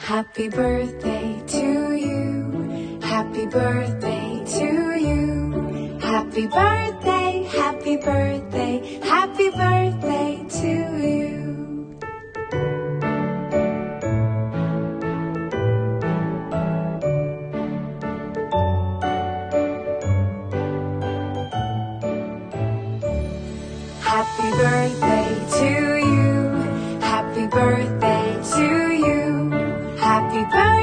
Happy birthday to you. Happy birthday to you. Happy birthday, happy birthday, happy birthday to you. Happy birthday to you. Happy birthday to you. Happy birthday.